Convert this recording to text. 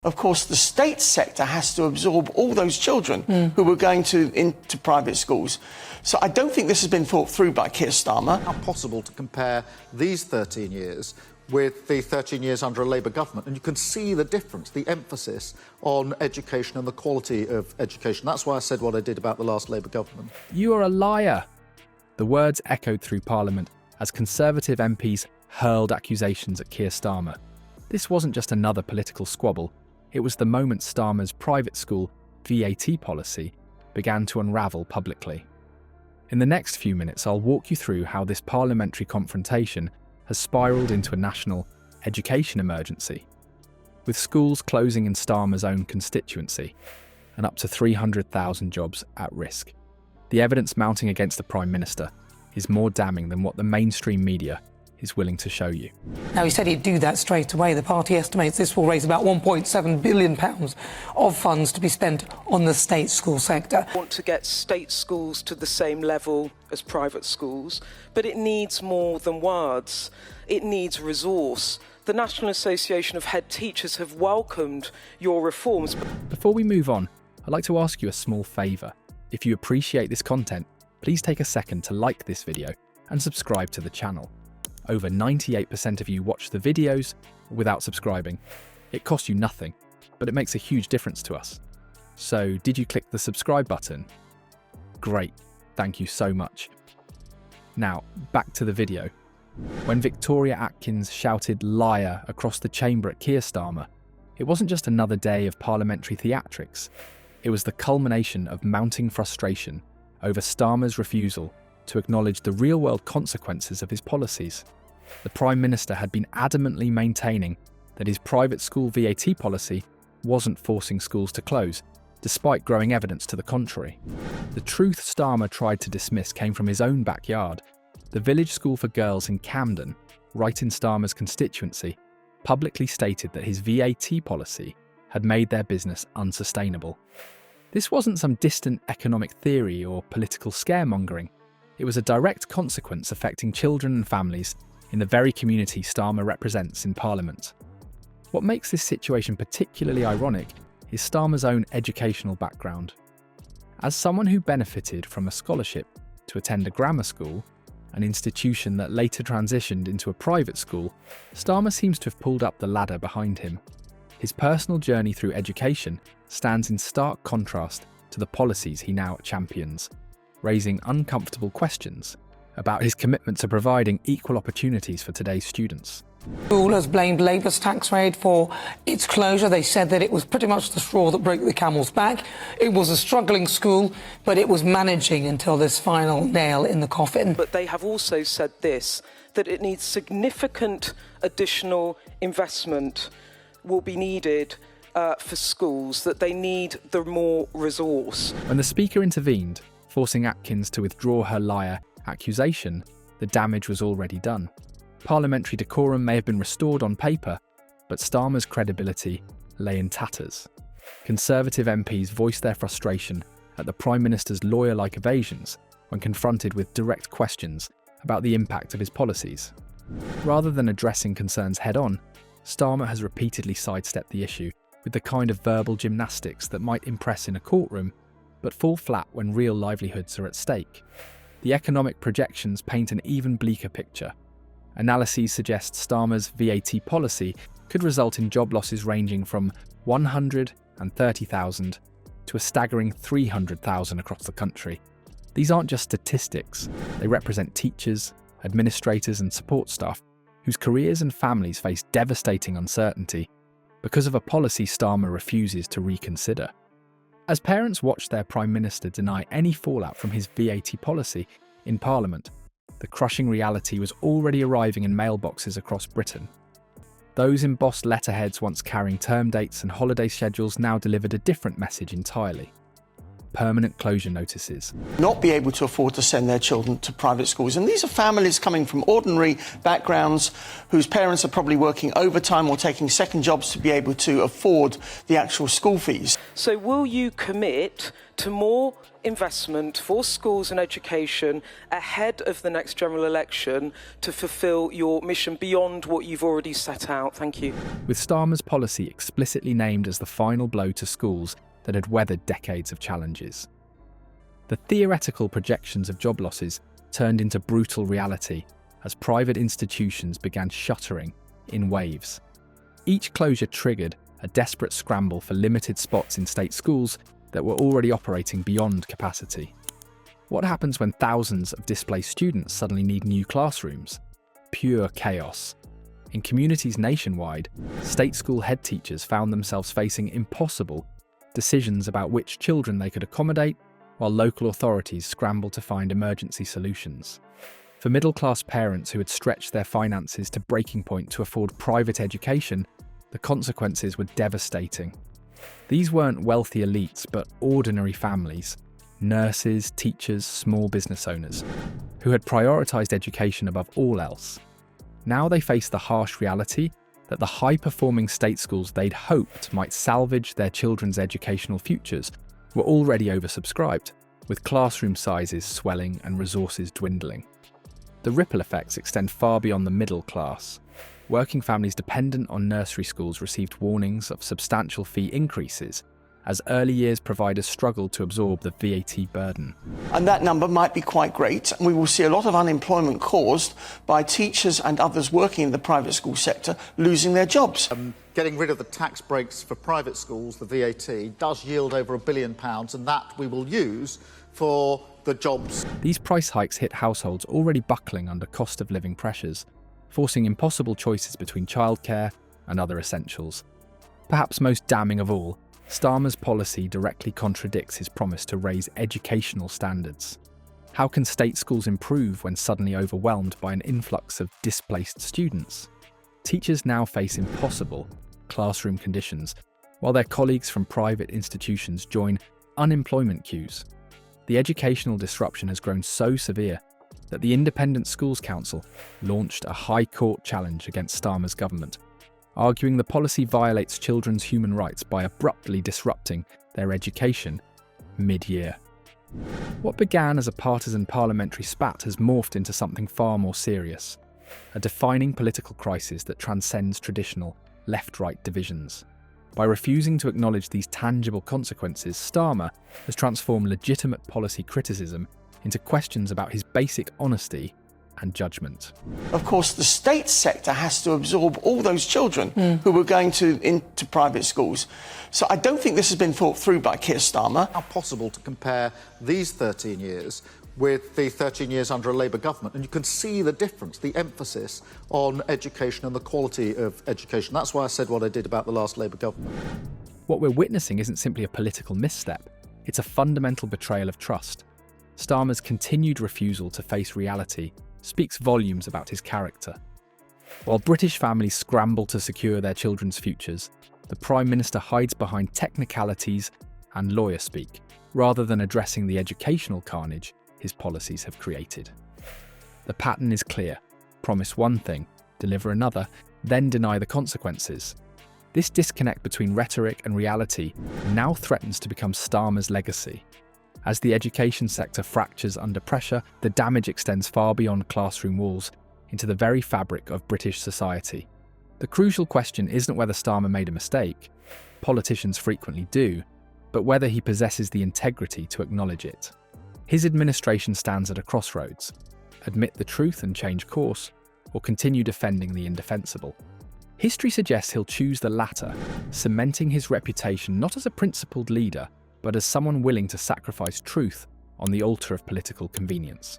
Of course, the state sector has to absorb all those children who were going into private schools. So I don't think this has been thought through by Keir Starmer. Not possible to compare these 13 years with the 13 years under a Labour government, and you can see the difference, the emphasis on education and the quality of education. That's why I said what I did about the last Labour government. You are a liar. The words echoed through Parliament as Conservative MPs hurled accusations at Keir Starmer. This wasn't just another political squabble. It was the moment Starmer's private school VAT policy began to unravel publicly. In the next few minutes, I'll walk you through how this parliamentary confrontation has spiralled into a national education emergency, with schools closing in Starmer's own constituency and up to 300,000 jobs at risk. The evidence mounting against the Prime Minister is more damning than what the mainstream media is willing to show you. Now, he said he'd do that straight away. The party estimates this will raise about £1.7 billion of funds to be spent on the state school sector. We want to get state schools to the same level as private schools, but it needs more than words. It needs resource. The National Association of Head Teachers have welcomed your reforms. Before we move on, I'd like to ask you a small favour. If you appreciate this content, please take a second to like this video and subscribe to the channel. Over 98% of you watch the videos without subscribing. It costs you nothing, but it makes a huge difference to us. So, did you click the subscribe button? Great, thank you so much. Now, back to the video. When Victoria Atkins shouted liar across the chamber at Keir Starmer, it wasn't just another day of parliamentary theatrics. It was the culmination of mounting frustration over Starmer's refusal to acknowledge the real-world consequences of his policies. The Prime Minister had been adamantly maintaining that his private school VAT policy wasn't forcing schools to close, despite growing evidence to the contrary. The truth Starmer tried to dismiss came from his own backyard. The village school for girls in Camden, right in Starmer's constituency, publicly stated that his VAT policy had made their business unsustainable. This wasn't some distant economic theory or political scaremongering. It was a direct consequence affecting children and families in the very community Starmer represents in Parliament. What makes this situation particularly ironic is Starmer's own educational background. As someone who benefited from a scholarship to attend a grammar school, an institution that later transitioned into a private school, Starmer seems to have pulled up the ladder behind him. His personal journey through education stands in stark contrast to the policies he now champions, raising uncomfortable questions about his commitment to providing equal opportunities for today's students. The school has blamed Labour's tax raid for its closure. They said that it was pretty much the straw that broke the camel's back. It was a struggling school, but it was managing until this final nail in the coffin. But they have also said this, that it needs significant additional investment will be needed for schools, that they need the more resource. When the Speaker intervened, forcing Atkins to withdraw her liar accusation, the damage was already done. Parliamentary decorum may have been restored on paper, but Starmer's credibility lay in tatters. Conservative MPs voiced their frustration at the Prime Minister's lawyer-like evasions when confronted with direct questions about the impact of his policies. Rather than addressing concerns head-on, Starmer has repeatedly sidestepped the issue with the kind of verbal gymnastics that might impress in a courtroom, but fall flat when real livelihoods are at stake. The economic projections paint an even bleaker picture. Analyses suggest Starmer's VAT policy could result in job losses ranging from 130,000 to a staggering 300,000 across the country. These aren't just statistics, they represent teachers, administrators and support staff whose careers and families face devastating uncertainty because of a policy Starmer refuses to reconsider. As parents watch their Prime Minister deny any fallout from his VAT policy in Parliament, the crushing reality was already arriving in mailboxes across Britain. Those embossed letterheads once carrying term dates and holiday schedules now delivered a different message entirely. permanent closure notices. Not be able to afford to send their children to private schools. And these are families coming from ordinary backgrounds whose parents are probably working overtime or taking second jobs to be able to afford the actual school fees. So will you commit to more investment for schools and education ahead of the next general election to fulfil your mission beyond what you've already set out? Thank you. With Starmer's policy explicitly named as the final blow to schools that had weathered decades of challenges. The theoretical projections of job losses turned into brutal reality as private institutions began shuttering in waves. Each closure triggered a desperate scramble for limited spots in state schools that were already operating beyond capacity. What happens when thousands of displaced students suddenly need new classrooms? Pure chaos. In communities nationwide, state school head teachers found themselves facing impossible decisions about which children they could accommodate, while local authorities scrambled to find emergency solutions. For middle-class parents who had stretched their finances to breaking point to afford private education, the consequences were devastating. These weren't wealthy elites, but ordinary families, nurses, teachers, small business owners, who had prioritised education above all else. Now they faced the harsh reality that the high-performing state schools they'd hoped might salvage their children's educational futures were already oversubscribed, with classroom sizes swelling and resources dwindling. The ripple effects extend far beyond the middle class. Working families dependent on nursery schools received warnings of substantial fee increases as early years providers struggled to absorb the VAT burden. And that number might be quite great, and we will see a lot of unemployment caused by teachers and others working in the private school sector losing their jobs. Getting rid of the tax breaks for private schools, the VAT, does yield over £1 billion, and that we will use for the jobs. These price hikes hit households already buckling under cost of living pressures, forcing impossible choices between childcare and other essentials. Perhaps most damning of all, Starmer's policy directly contradicts his promise to raise educational standards. How can state schools improve when suddenly overwhelmed by an influx of displaced students? Teachers now face impossible classroom conditions, while their colleagues from private institutions join unemployment queues. The educational disruption has grown so severe that the Independent Schools Council launched a High Court challenge against Starmer's government, arguing the policy violates children's human rights by abruptly disrupting their education mid-year. What began as a partisan parliamentary spat has morphed into something far more serious, a defining political crisis that transcends traditional left-right divisions. By refusing to acknowledge these tangible consequences, Starmer has transformed legitimate policy criticism into questions about his basic honesty and judgment. Of course, the state sector has to absorb all those children who were going into private schools. So I don't think this has been thought through by Keir Starmer. How possible to compare these 13 years with the 13 years under a Labour government, and you can see the difference, the emphasis on education and the quality of education. That's why I said what I did about the last Labour government. What we're witnessing isn't simply a political misstep, it's a fundamental betrayal of trust. Starmer's continued refusal to face reality speaks volumes about his character. While British families scramble to secure their children's futures, the Prime Minister hides behind technicalities and lawyer speak, rather than addressing the educational carnage his policies have created. The pattern is clear: promise one thing, deliver another, then deny the consequences. This disconnect between rhetoric and reality now threatens to become Starmer's legacy. As the education sector fractures under pressure, the damage extends far beyond classroom walls into the very fabric of British society. The crucial question isn't whether Starmer made a mistake, politicians frequently do, but whether he possesses the integrity to acknowledge it. His administration stands at a crossroads: admit the truth and change course, or continue defending the indefensible. History suggests he'll choose the latter, cementing his reputation not as a principled leader, but as someone willing to sacrifice truth on the altar of political convenience.